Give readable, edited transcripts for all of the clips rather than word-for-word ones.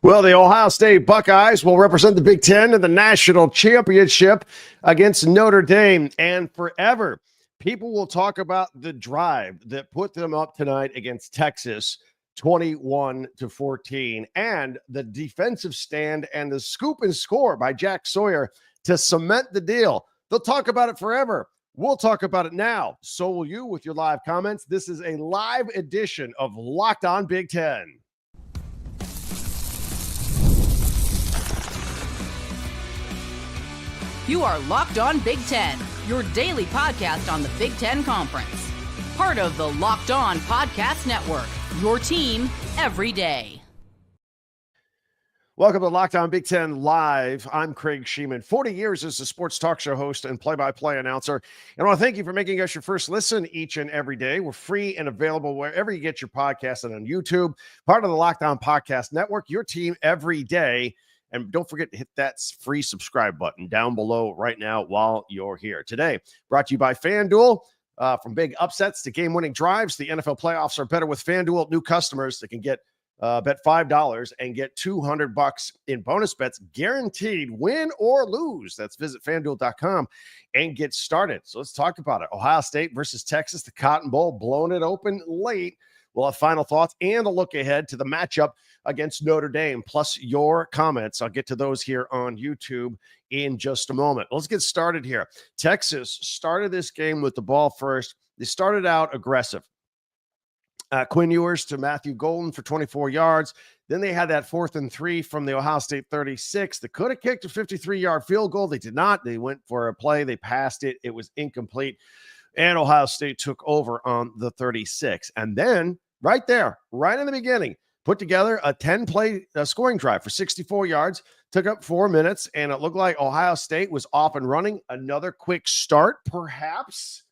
Well, the Ohio State Buckeyes will represent the Big Ten in the national championship against Notre Dame. And forever, people will talk about the drive that put them up tonight against Texas 21-14 and the defensive stand and the scoop and score by Jack Sawyer to cement the deal. They'll talk about it forever. We'll talk about it now. So will you with your live comments. This is a live edition of Locked On Big Ten. You are Locked On Big Ten, your daily podcast on the Big Ten Conference. Part of the Locked On Podcast Network, your team every day. Welcome to Locked On Big Ten Live. I'm Craig Sheeman, 40 years as a sports talk show host and play-by-play announcer. And I want to thank you for making us your first listen each and every day. We're free and available wherever you get your podcasts and on YouTube. Part of the Locked On Podcast Network, your team every day. And don't forget to hit that free subscribe button down below right now while you're here. Today, brought to you by FanDuel. From big upsets to game-winning drives, the NFL playoffs are better with FanDuel. New customers that can get bet $5 and get $200 in bonus bets guaranteed, win or lose. That's visit FanDuel.com and get started. So let's talk about it. Ohio State versus Texas, the Cotton Bowl, blowing it open late. We'll have final thoughts and a look ahead to the matchup against Notre Dame, plus your comments. I'll get to those here on YouTube in just a moment. Let's get started here. Texas started this game with the ball first. They started out aggressive. Quinn Ewers to Matthew Golden for 24 yards. Then they had that 4th and 3 from the Ohio State 36. They could have kicked a 53-yard field goal. They did not. They went for a play. They passed it. It was incomplete. And Ohio State took over on the 36. And then right there, right in the beginning, put together a 10-play scoring drive for 64 yards, took up 4 minutes, and it looked like Ohio State was off and running. Another quick start, perhaps,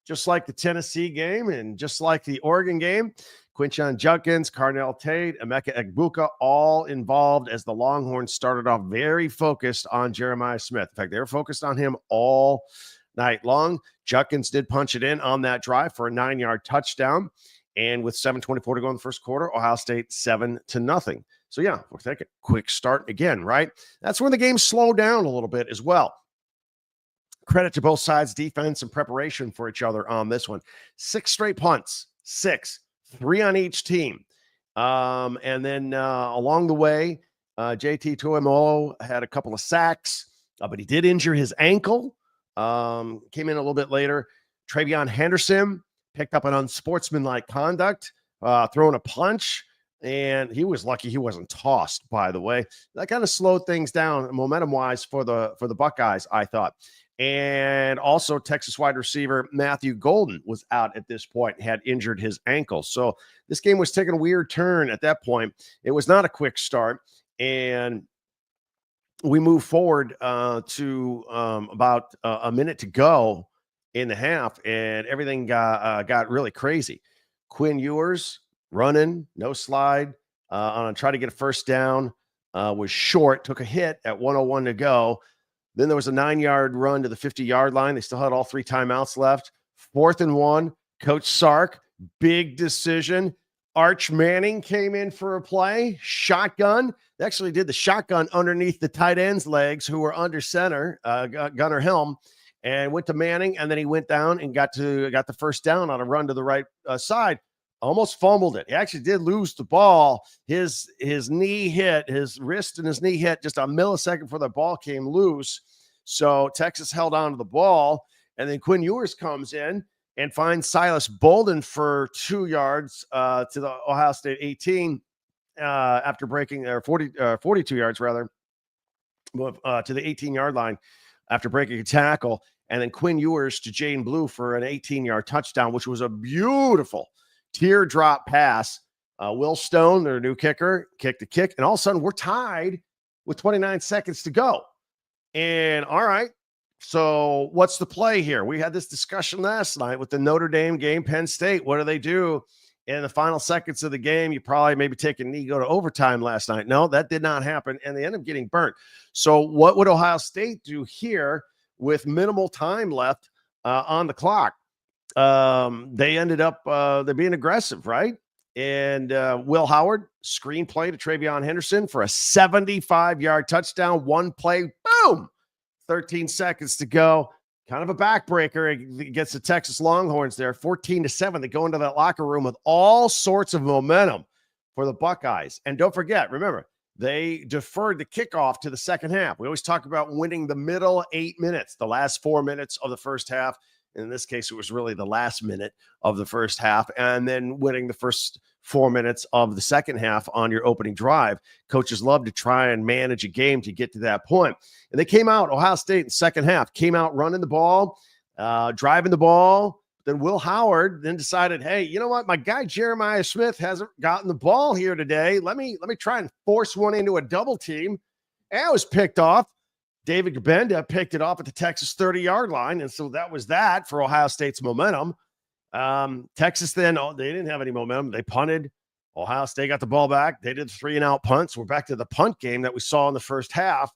just like the Tennessee game and just like the Oregon game. Quinshon Judkins, Carnell Tate, Emeka Egbuka, all involved as the Longhorns started off very focused on Jeremiah Smith. In fact, they were focused on him all night long. Judkins did punch it in on that drive for a 9-yard touchdown. And with 7:24 to go in the first quarter, Ohio State 7-0. So yeah, we'll take a quick start again, right? That's when the game slowed down a little bit as well. Credit to both sides, defense and preparation for each other on this one. 6 straight punts, 3 on each team. And then along the way, JT Tuimoloau had a couple of sacks, but he did injure his ankle. Came in a little bit later. TreVeyon Henderson picked up an unsportsmanlike conduct, throwing a punch, and he was lucky he wasn't tossed, by the way. That kind of slowed things down momentum-wise for the Buckeyes, I thought. And also Texas wide receiver Matthew Golden was out at this point, had injured his ankle. So this game was taking a weird turn at that point. It was not a quick start, and we move forward to about a minute to go in the half, and everything got really crazy. Quinn Ewers running, no slide, on try to get a first down, was short, took a hit at 1:01 to go. Then there was a 9-yard run to the 50-yard line. They still had all 3 timeouts left. 4th and 1, Coach Sark, big decision. Arch Manning came in for a play, shotgun. They actually did the shotgun underneath the tight end's legs, who were under center, Gunnar Helm, and went to Manning, and then he went down and got the first down on a run to the right side. Almost fumbled it. He actually did lose the ball. His knee hit, his wrist and his knee hit just a millisecond before the ball came loose. So Texas held on to the ball, and then Quinn Ewers comes in and finds Silas Bolden for 2 yards to the Ohio State 18 after breaking 42 yards rather to the 18-yard line after breaking a tackle. And then Quinn Ewers to Jane Blue for an 18-yard touchdown, which was a beautiful teardrop pass. Will Stone, their new kicker, kicked the kick, and all of a sudden we're tied with 29 seconds to go. And all right, so what's the play here? We had this discussion last night with the Notre Dame game, Penn State. What do they do in the final seconds of the game? You probably maybe take a knee, go to overtime last night. No, that did not happen, and they end up getting burnt. So what would Ohio State do here with minimal time left on the clock? They ended up they're being aggressive, right? And Will Howard, screenplay to TreVeyon Henderson for a 75-yard touchdown. One play, boom, 13 seconds to go. Kind of a backbreaker against the Texas Longhorns there, 14-7. They go into that locker room with all sorts of momentum for the Buckeyes. And don't forget, remember, they deferred the kickoff to the second half. We always talk about winning the middle 8 minutes, the last 4 minutes of the first half. In this case, it was really the last minute of the first half, and then winning the first 4 minutes of the second half on your opening drive. Coaches love to try and manage a game to get to that point. And they came out, Ohio State in the second half, came out running the ball, driving the ball. Then Will Howard then decided, hey, you know what? My guy Jeremiah Smith hasn't gotten the ball here today. Let me try and force one into a double team. And it was picked off. David Gabenda picked it off at the Texas 30-yard line, and so that was that for Ohio State's momentum. Texas then, they didn't have any momentum. They punted. Ohio State got the ball back. They did 3-and-out punts. We're back to the punt game that we saw in the first half.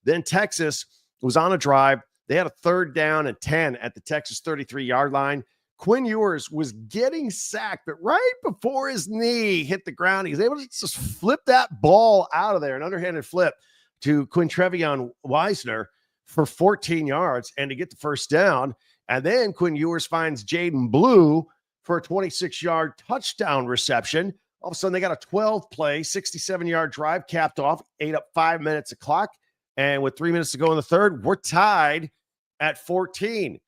Then Texas was on a drive. They had a 3rd down and 10 at the Texas 33-yard line. Quinn Ewers was getting sacked, but right before his knee hit the ground, he was able to just flip that ball out of there, an underhanded flip to TreVeyon Henderson for 14 yards and to get the first down. And then Quinn Ewers finds Jaden Blue for a 26-yard touchdown reception. All of a sudden, they got a 12-play, 67-yard drive capped off, ate up 5 minutes of clock. And with 3 minutes to go in the third, we're tied at 14.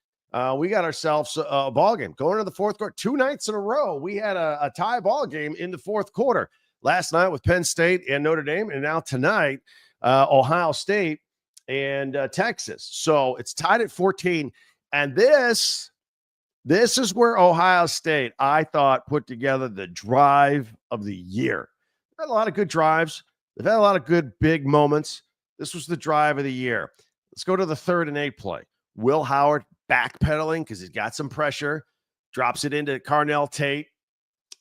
We got ourselves a ball game going into the fourth quarter. 2 nights in a row, we had a tie ball game in the fourth quarter. Last night with Penn State and Notre Dame, and now tonight, Ohio State and Texas. So it's tied at 14. And this is where Ohio State, I thought, put together the drive of the year. They've had a lot of good drives. They've had a lot of good big moments. This was the drive of the year. Let's go to the 3rd and 8 play. Will Howard backpedaling because he's got some pressure, drops it into Carnell Tate.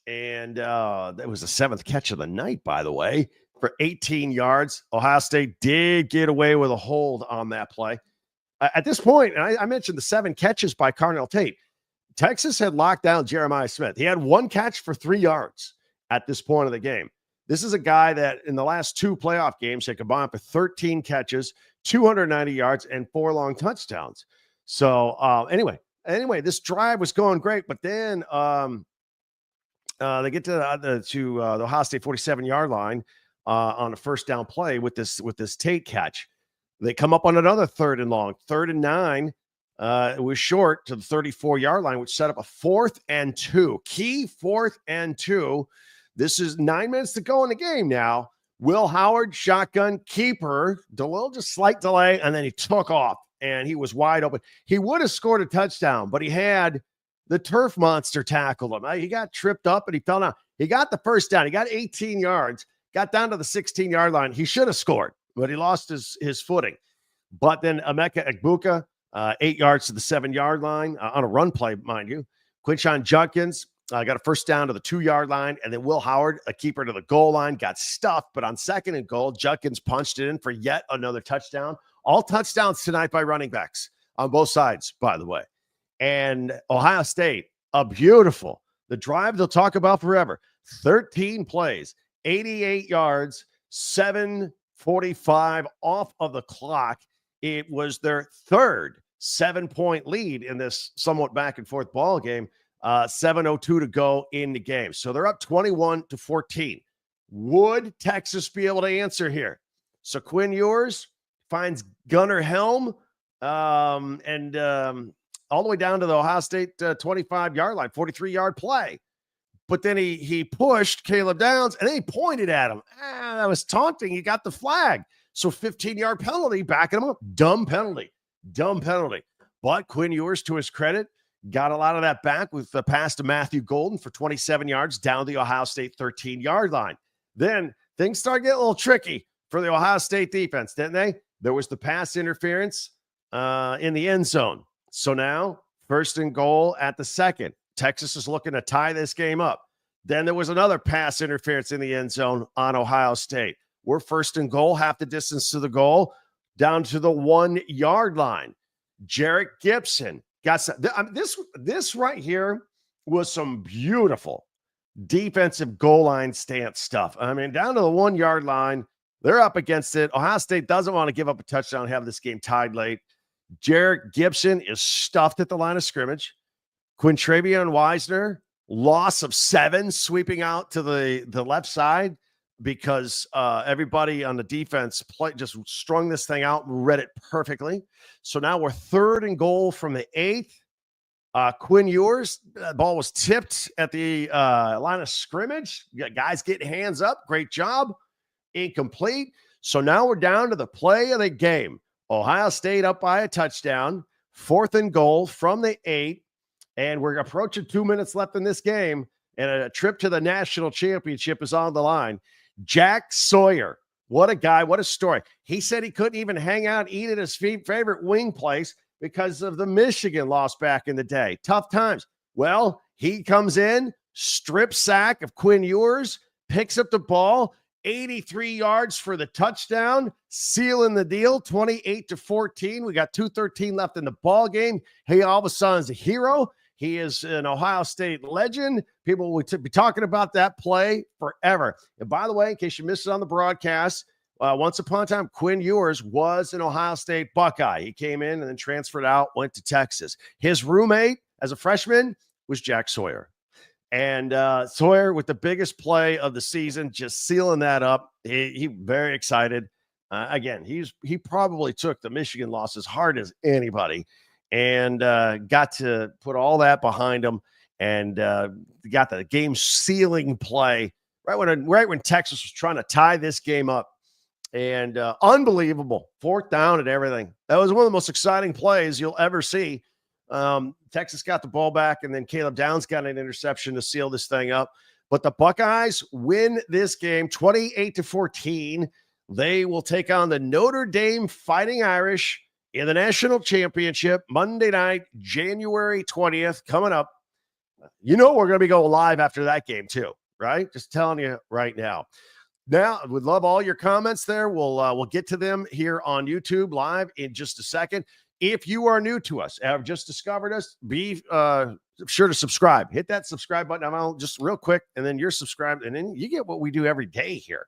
And that was the 7th catch of the night, by the way, for 18 yards. Ohio State did get away with a hold on that play. At this point, and I mentioned the 7 catches by Carnell Tate, Texas had locked down Jeremiah Smith. He had 1 catch for 3 yards at this point of the game. This is a guy that in the last 2 playoff games had combined for 13 catches, 290 yards, and 4 long touchdowns. So anyway, this drive was going great, but then they get to the Ohio State 47-yard line on a first down play with this Tate catch. They come up on another 3rd and long, 3rd and 9. It was short to the 34-yard line, which set up a 4th and 2. Key 4th and 2. This is 9 minutes to go in the game now. Will Howard, shotgun, keeper, just slight delay, and then he took off, and he was wide open. He would have scored a touchdown, but he had the turf monster tackle him. He got tripped up, and he fell down. He got the first down. He got 18 yards, got down to the 16-yard line. He should have scored, but he lost his footing. But then Emeka Egbuka, 8 yards to the 7-yard line on a run play, mind you. Quinshon Judkins got a first down to the 2-yard line, and then Will Howard, a keeper to the goal line, got stuffed. But on 2nd and goal, Judkins punched it in for yet another touchdown. All touchdowns tonight by running backs on both sides, by the way. And Ohio State, the drive they'll talk about forever. 13 plays, 88 yards, 7:45 off of the clock. It was their 3rd 7-point lead in this somewhat back and forth ball game. 7:02 to go in the game. So they're up 21-14. Would Texas be able to answer here? So Quinn Ewers finds Gunnar Helm and all the way down to the Ohio State 25-yard line, 43-yard play. But then he pushed Caleb Downs, and then he pointed at him. That was taunting. He got the flag. So 15-yard penalty, backing him up. Dumb penalty. But Quinn Ewers, to his credit, got a lot of that back with the pass to Matthew Golden for 27 yards down the Ohio State 13-yard line. Then things started getting a little tricky for the Ohio State defense, didn't they? There was the pass interference in the end zone. So now 1st and goal at the 2nd. Texas is looking to tie this game up. Then there was another pass interference in the end zone on Ohio State. We're 1st and goal, half the distance to the goal, down to the 1-yard line. Jarek Gibson got some, this right here was some beautiful defensive goal line stance stuff. I mean, down to the 1 yard line, they're up against it. Ohio State doesn't want to give up a touchdown and have this game tied late. Jarrett Gibson is stuffed at the line of scrimmage. TreVeyon Henderson, loss of 7, sweeping out to the left side because everybody on the defense just strung this thing out and read it perfectly. So now we're 3rd and goal from the 8th. Quinn Ewers, the ball was tipped at the line of scrimmage. Guys get hands up. Great job. Incomplete. So now we're down to the play of the game. Ohio State up by a touchdown. 4th and goal from the 8. And we're approaching 2 minutes left in this game. And a trip to the national championship is on the line. Jack Sawyer. What a guy. What a story. He said he couldn't even hang out, eat at his favorite wing place because of the Michigan loss back in the day. Tough times. Well, he comes in, strip sack of Quinn Ewers, picks up the ball, 83 yards for the touchdown, sealing the deal, 28-14. We got 2:13 left in the ball game. He all of a sudden is a hero. He is an Ohio State legend. People will be talking about that play forever. And by the way, in case you missed it on the broadcast, once upon a time, Quinn Ewers was an Ohio State Buckeye. He came in and then transferred out, went to Texas. His roommate as a freshman was Jack Sawyer. And Sawyer with the biggest play of the season, just sealing that up. He very excited. Again, he probably took the Michigan loss as hard as anybody and got to put all that behind him and got the game sealing play right when Texas was trying to tie this game up. And unbelievable 4th down and everything. That was one of the most exciting plays you'll ever see. Texas got the ball back, and then Caleb Downs got an interception to seal this thing up. But the Buckeyes win this game 28-14. They will take on the Notre Dame Fighting Irish in the national championship Monday night, January 20th, coming up. You know we're going to be going live after that game too, right? Just telling you right now. Now, we'd love all your comments there. We'll get to them here on YouTube live in just a second. If you are new to us, have just discovered us, be sure to subscribe. Hit that subscribe button just real quick, and then you're subscribed, and then you get what we do every day here.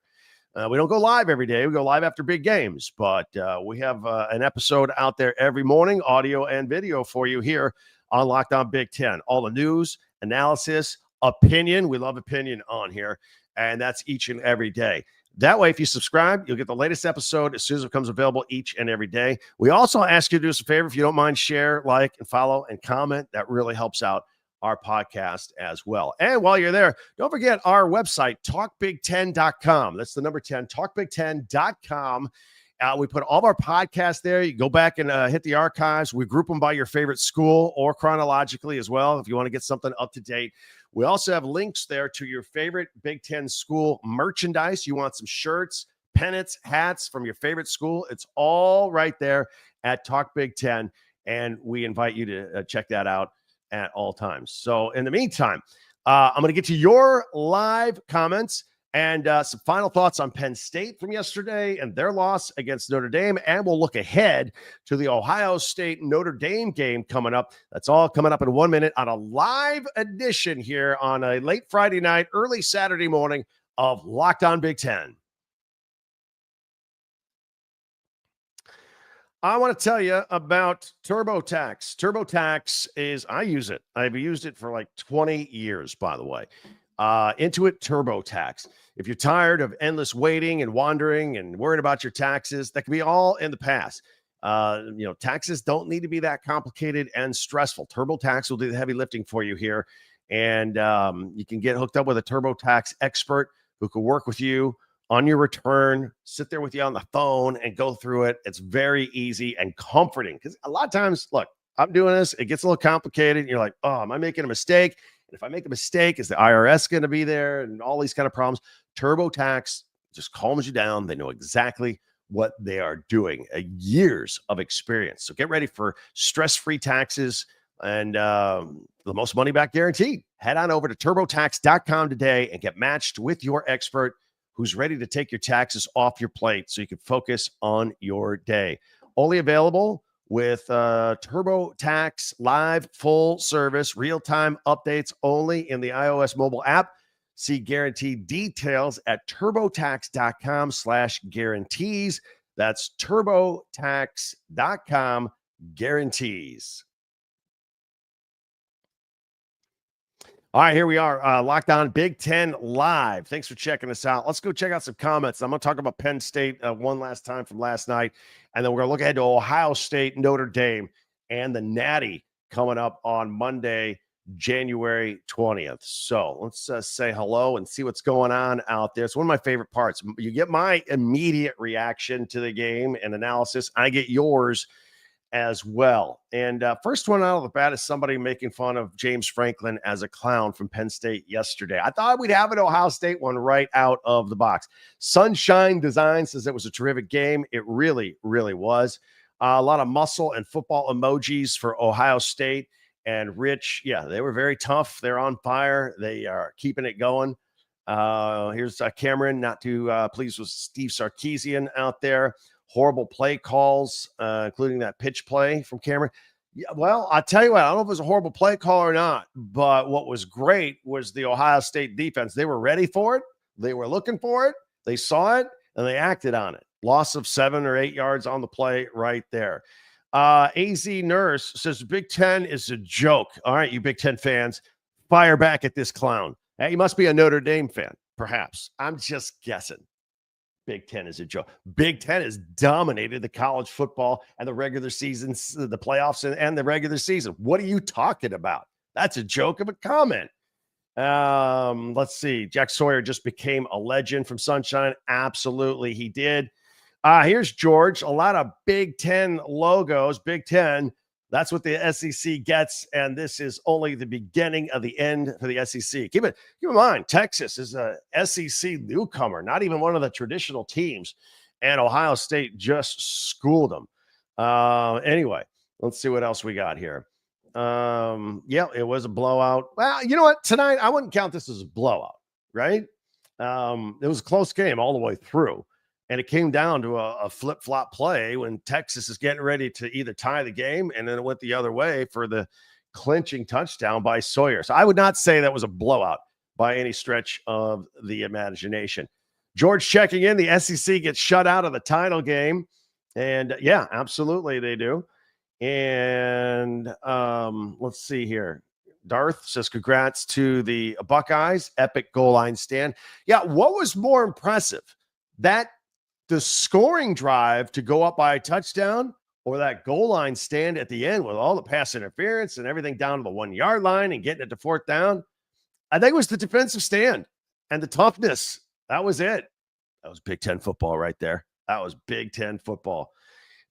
We don't go live every day. We go live after big games, but we have an episode out there every morning, audio and video for you here on Locked On Big Ten. All the news, analysis, opinion. We love opinion on here. And that's each and every day. That way, if you subscribe, you'll get the latest episode as soon as it becomes available each and every day. We also ask you to do us a favor. If you don't mind, share, like, and follow, and comment. That really helps out our podcast as well. And while you're there, don't forget our website, talkbig10.com. That's the number 10, talkbig10.com. We put all of our podcasts there. You go back and hit the archives. We group them by your favorite school or chronologically as well if you want to get something up to date. We also have links there to your favorite Big Ten school merchandise. You want some shirts, pennants, hats from your favorite school. It's all right there at Talk Big Ten, and we invite you to check that out at all times. So in the meantime, I'm going to get to your live comments and some final thoughts on Penn State from yesterday and their loss against Notre Dame. And we'll look ahead to the Ohio State Notre Dame game coming up. That's all coming up in 1 minute on a live edition here on a late Friday night, early Saturday morning of Locked On Big Ten. I want to tell you about TurboTax. TurboTax I use it. I've used it for like 20 years, by the way. Intuit TurboTax. If you're tired of endless waiting and wandering and worrying about your taxes, that can be all in the past. Taxes don't need to be that complicated and stressful. TurboTax will do the heavy lifting for you here. And you can get hooked up with a TurboTax expert who can work with you on your return, sit there with you on the phone and go through it. It's very easy and comforting because a lot of times, look, I'm doing this. It gets a little complicated. And you're like, oh, am I making a mistake? And if I make a mistake, is the IRS going to be there? And all these kind of problems. TurboTax just calms you down. They know exactly what they are doing. Years of experience. So get ready for stress-free taxes and the most money back guaranteed. Head on over to TurboTax.com today and get matched with your expert who's ready to take your taxes off your plate so you can focus on your day. Only available with TurboTax Live full service, real-time updates only in the iOS mobile app. See guaranteed details at turbotax.com/guarantees. That's turbotax.com guarantees. All right, here we are, Locked On Big Ten Live. Thanks for checking us out. Let's go check out some comments. I'm going to talk about Penn State one last time from last night, and then we're going to look ahead to Ohio State, Notre Dame, and the Natty coming up on Monday, January 20th. So let's say hello and see what's going on out there. It's one of my favorite parts. You get my immediate reaction to the game and analysis. I get yours as well. And first one out of the bat is somebody making fun of James Franklin as a clown from Penn State yesterday. I thought we'd have an Ohio State one right out of the box. Sunshine Design says it was a terrific game. It really, really was. A lot of muscle and football emojis for Ohio State. And Rich, yeah, they were very tough. They're on fire. They are keeping it going. Here's Cameron, not too pleased with Steve Sarkisian out there. Horrible play calls, including that pitch play from Cameron. Yeah, well, I'll tell you what, I don't know if it was a horrible play call or not, but what was great was the Ohio State defense. They were ready for it. They were looking for it. They saw it, and they acted on it. Loss of 7 or 8 yards on the play right there. AZ Nurse says Big Ten is a joke. All right, you Big Ten fans, fire back at this clown. Hey, he must be a Notre Dame fan, perhaps. I'm just guessing. Big Ten is a joke. Big Ten has dominated the college football and the regular seasons, the playoffs, and the regular season. What are you talking about? That's a joke of a comment. Let's see. Jack Sawyer just became a legend from Sunshine. Absolutely, he did. Here's George. A lot of Big Ten logos. Big Ten, that's what the SEC gets, and this is only the beginning of the end for the SEC. Keep in mind, Texas is a SEC newcomer, not even one of the traditional teams, and Ohio State just schooled them. Anyway, let's see what else we got here. Yeah, it was a blowout. Well, you know what? Tonight, I wouldn't count this as a blowout, right? It was a close game all the way through. And it came down to a flip-flop play when Texas is getting ready to either tie the game, and then it went the other way for the clinching touchdown by Sawyer. So I would not say that was a blowout by any stretch of the imagination. George checking in. The SEC gets shut out of the title game. And, yeah, absolutely they do. And let's see here. Darth says, congrats to the Buckeyes. Epic goal line stand. Yeah, what was more impressive? The scoring drive to go up by a touchdown or that goal line stand at the end with all the pass interference and everything down to the 1 yard line and getting it to fourth down? I think it was the defensive stand and the toughness. That was it. That was Big Ten football right there. That was Big Ten football.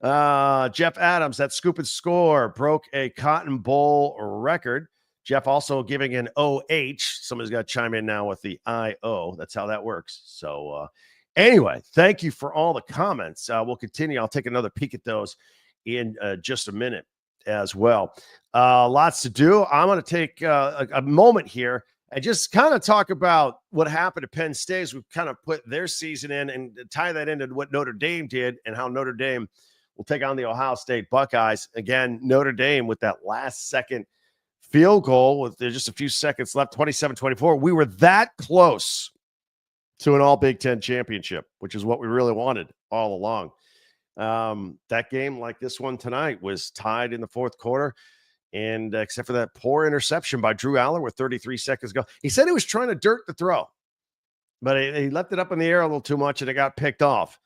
Jeff Adams, that scoop and score broke a Cotton Bowl record. Jeff also giving an OH. Somebody's got to chime in now with the IO. That's how that works. So, anyway, thank you for all the comments. We'll continue. I'll take another peek at those in just a minute as well. Lots to do. I'm going to take a moment here and just kind of talk about what happened to Penn State as we've kind of put their season in and tie that into what Notre Dame did and how Notre Dame will take on the Ohio State Buckeyes. Again, Notre Dame with that last second field goal with just a few seconds left, 27-24. We were that close to an all Big Ten championship, which is what we really wanted all along. That game, like this one tonight, was tied in the fourth quarter. And except for that poor interception by Drew Aller with 33 seconds to go, he said he was trying to dirt the throw, but he left it up in the air a little too much and it got picked off.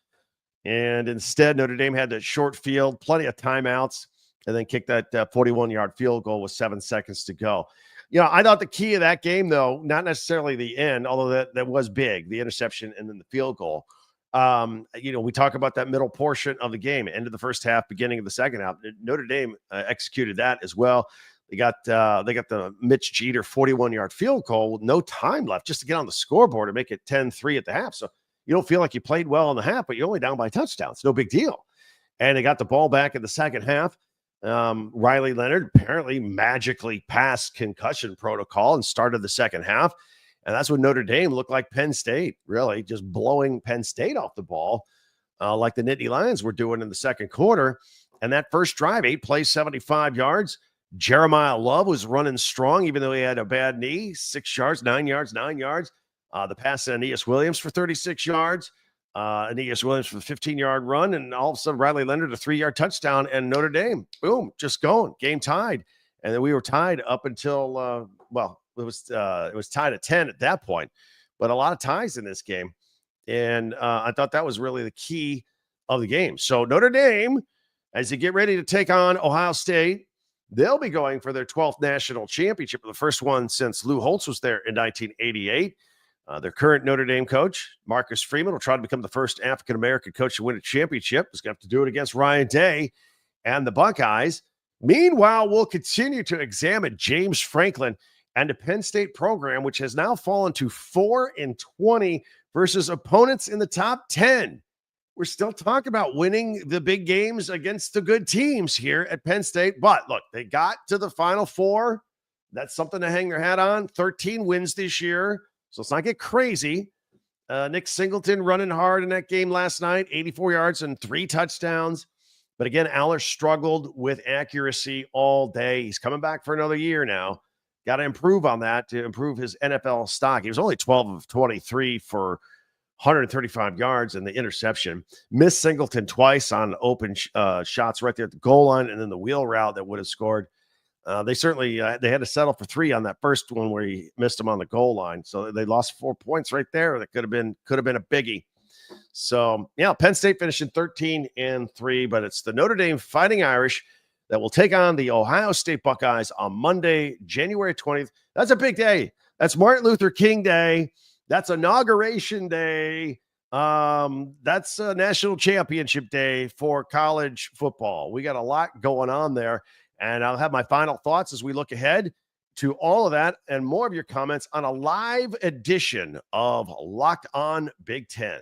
And instead, Notre Dame had that short field, plenty of timeouts, and then kicked that 41-yard field goal with 7 seconds to go. You know, I thought the key of that game, though, not necessarily the end, although that was big, the interception and then the field goal. You know, we talk about that middle portion of the game, end of the first half, beginning of the second half. Notre Dame executed that as well. They got the Mitch Jeter 41-yard field goal with no time left just to get on the scoreboard and make it 10-3 at the half. So you don't feel like you played well in the half, but you're only down by a touchdown. It's no big deal. And they got the ball back in the second half. Riley Leonard apparently magically passed concussion protocol and started the second half. And that's when Notre Dame looked like Penn State, really, just blowing Penn State off the ball like the Nittany Lions were doing in the second quarter. And that first drive, 8 plays, 75 yards. Jeremiah Love was running strong, even though he had a bad knee, 6 yards, 9 yards, 9 yards. The pass to Aeneas Williams for 36 yards. Aeneas Williams for the 15-yard run, and all of a sudden Riley Leonard a 3-yard touchdown, and Notre Dame, boom, just going, game tied. And then we were tied up until it was tied at 10 at that point, but a lot of ties in this game, and I thought that was really the key of the game. So Notre Dame, as you get ready to take on Ohio State, they'll be going for their 12th national championship, the first one since Lou Holtz was there in 1988. Their current Notre Dame coach, Marcus Freeman, will try to become the first African-American coach to win a championship. He's going to have to do it against Ryan Day and the Buckeyes. Meanwhile, we'll continue to examine James Franklin and the Penn State program, which has now fallen to 4-20 versus opponents in the top 10. We're still talking about winning the big games against the good teams here at Penn State. But look, they got to the Final Four. That's something to hang their hat on. 13 wins this year. So let's not get crazy. Nick Singleton running hard in that game last night, 84 yards and 3 touchdowns. But again, Aller struggled with accuracy all day. He's coming back for another year now. Got to improve on that to improve his NFL stock. He was only 12 of 23 for 135 yards and the interception. Missed Singleton twice on open shots right there at the goal line, and then the wheel route that would have scored. They certainly they had to settle for 3 on that first one where he missed him on the goal line. So they lost 4 points right there. That could have been a biggie. So yeah, Penn State finishing 13-3, but it's the Notre Dame Fighting Irish that will take on the Ohio State Buckeyes on Monday, January 20th. That's a big day. That's Martin Luther King Day. That's Inauguration Day. That's a national championship day for college football. We got a lot going on there. And I'll have my final thoughts as we look ahead to all of that and more of your comments on a live edition of Locked On Big Ten.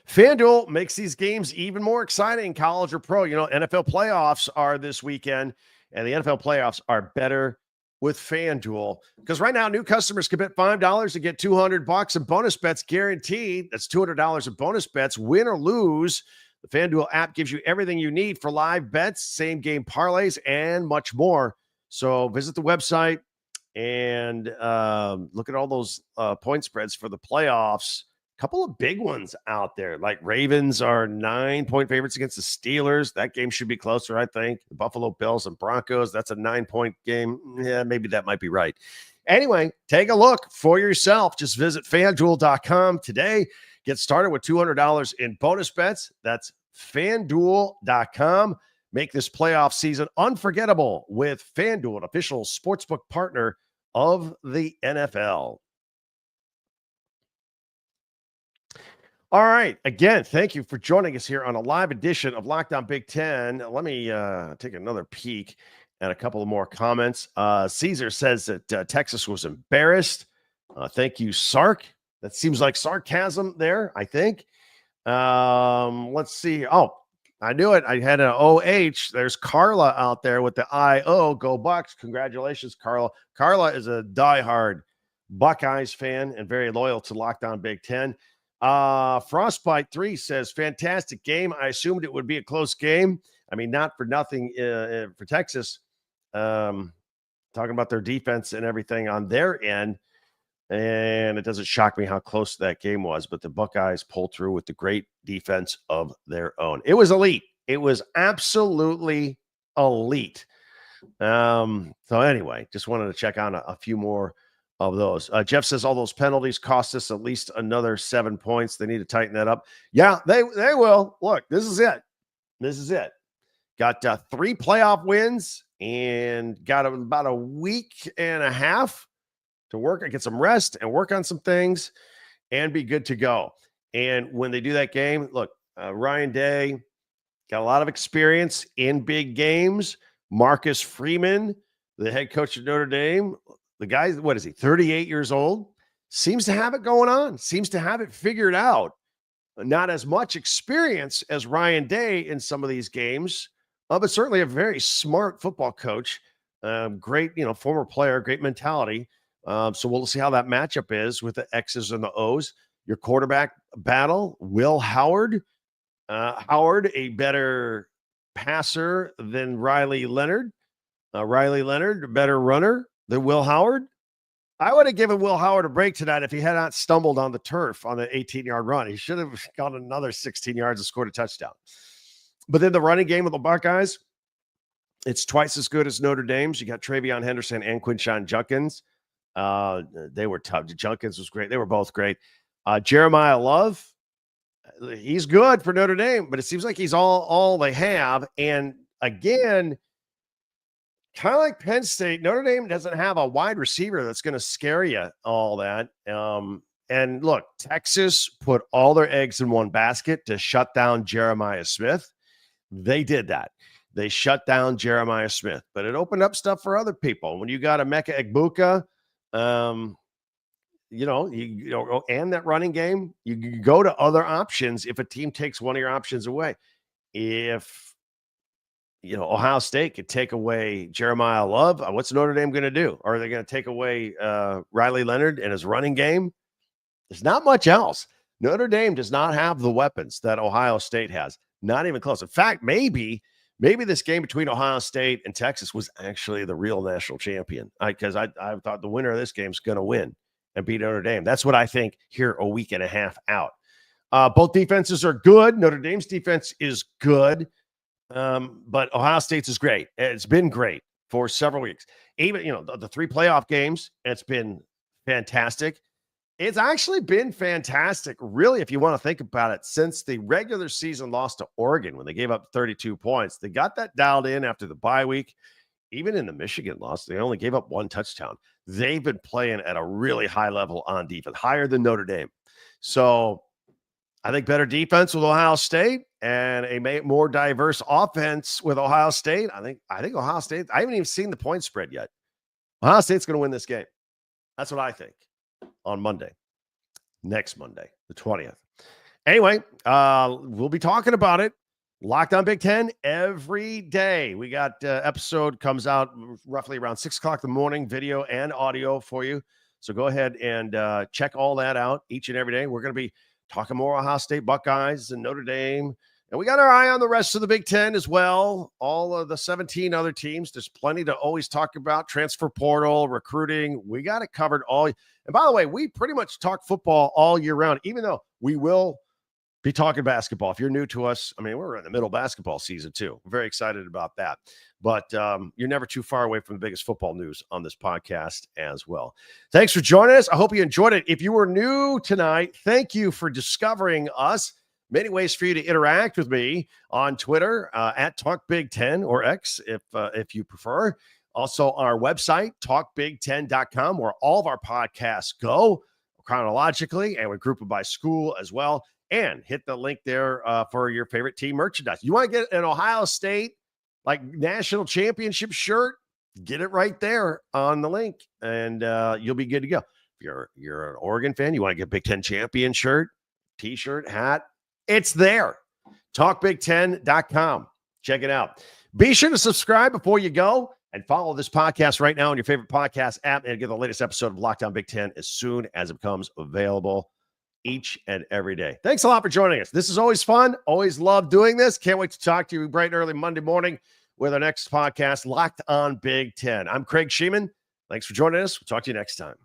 FanDuel makes these games even more exciting, college or pro. You know, NFL playoffs are this weekend, and the NFL playoffs are better with FanDuel, because right now new customers can bet $5 to get $200 in bonus bets guaranteed. That's $200 in bonus bets, win or lose. The FanDuel app gives you everything you need for live bets, same game parlays, and much more. So visit the website and look at all those point spreads for the playoffs. A couple of big ones out there, like Ravens are 9-point favorites against the Steelers. That game should be closer, I think. The Buffalo Bills and Broncos, that's a 9-point game. Yeah, maybe that might be right. Anyway, take a look for yourself. Just visit FanDuel.com today. Get started with $200 in bonus bets. That's FanDuel.com. Make this playoff season unforgettable with FanDuel, an official sportsbook partner of the NFL. All right. Again, thank you for joining us here on a live edition of Locked On Big Ten. Let me take another peek at a couple of more comments. Caesar says that Texas was embarrassed. Thank you, Sark. That seems like sarcasm there, I think. Let's see. Oh, I knew it. I had an OH. There's Carla out there with the IO. Go Bucks. Congratulations, Carla. Carla is a diehard Buckeyes fan and very loyal to Locked On Big Ten. Frostbite 3 says, fantastic game. I assumed it would be a close game. I mean, not for nothing for Texas. Talking about their defense and everything on their end. And it doesn't shock me how close that game was, but the Buckeyes pulled through with the great defense of their own. It was elite. It was absolutely elite. So anyway, just wanted to check on a few more of those. Jeff says all those penalties cost us at least another 7 points. They need to tighten that up. Yeah, they will. Look, this is it. This is it. Got 3 playoff wins and got about a week and a half to work and get some rest and work on some things and be good to go. And when they do that game, look, Ryan Day got a lot of experience in big games. Marcus Freeman, the head coach of Notre Dame, the guy, what is he, 38 years old, seems to have it going on, seems to have it figured out. Not as much experience as Ryan Day in some of these games, but certainly a very smart football coach. Great, former player, great mentality. So we'll see how that matchup is with the X's and the O's. Your quarterback battle, Will Howard. Howard, a better passer than Riley Leonard. Riley Leonard, a better runner than Will Howard. I would have given Will Howard a break tonight if he had not stumbled on the turf on the 18-yard run. He should have got another 16 yards and scored a touchdown. But then the running game of the Buckeyes, it's twice as good as Notre Dame's. You got TreVeyon Henderson and Quinshon Judkins. They were tough. Judkins was great. They were both great. Jeremiah Love, he's good for Notre Dame, but it seems like he's all they have. And again, kind of like Penn State, Notre Dame doesn't have a wide receiver that's going to scare you all that. And look, Texas put all their eggs in one basket to shut down Jeremiah Smith. They did that. They shut down Jeremiah Smith, but it opened up stuff for other people. When you got Emeka Egbuka, and that running game, you go to other options if a team takes one of your options away. If Ohio State could take away Jeremiah Love, what's Notre Dame going to do? Are they going to take away Riley Leonard and his running game? There's not much else. Notre Dame does not have the weapons that Ohio State has. Not even close. In fact, maybe this game between Ohio State and Texas was actually the real national champion, because I thought the winner of this game is going to win and beat Notre Dame. That's what I think here a week and a half out. Both defenses are good. Notre Dame's defense is good, but Ohio State's is great. It's been great for several weeks. Even, the 3 playoff games, it's been fantastic. It's actually been fantastic, really, if you want to think about it, since the regular season loss to Oregon when they gave up 32 points. They got that dialed in after the bye week. Even in the Michigan loss, they only gave up 1 touchdown. They've been playing at a really high level on defense, higher than Notre Dame. So I think better defense with Ohio State and a more diverse offense with Ohio State. I think Ohio State, I haven't even seen the point spread yet. Ohio State's going to win this game. That's what I think. On Monday, next Monday, the 20th. Anyway, we'll be talking about it. Locked on Big Ten every day. We got episode comes out roughly around 6 o'clock in the morning, video and audio for you. So go ahead and check all that out each and every day. We're going to be talking more Ohio State Buckeyes and Notre Dame. And we got our eye on the rest of the Big Ten as well. All of the 17 other teams. There's plenty to always talk about. Transfer portal, recruiting. We got it covered all. And by the way, we pretty much talk football all year round, even though we will be talking basketball. If you're new to us, we're in the middle of basketball season too. We're very excited about that. But you're never too far away from the biggest football news on this podcast as well. Thanks for joining us. I hope you enjoyed it. If you were new tonight, thank you for discovering us. Many ways for you to interact with me on Twitter at TalkBig10 or X if you prefer. Also on our website, talkbig10.com, where all of our podcasts go chronologically, and we group them by school as well. And hit the link there for your favorite team merchandise. You want to get an Ohio State national championship shirt? Get it right there on the link, and you'll be good to go. If you're an Oregon fan, you want to get a Big Ten champion shirt, T-shirt, hat. It's there. TalkBig10.com. Check it out. Be sure to subscribe before you go and follow this podcast right now on your favorite podcast app and get the latest episode of Locked On Big Ten as soon as it becomes available each and every day. Thanks a lot for joining us. This is always fun. Always love doing this. Can't wait to talk to you bright and early Monday morning with our next podcast, Locked On Big Ten. I'm Craig Sheeman. Thanks for joining us. We'll talk to you next time.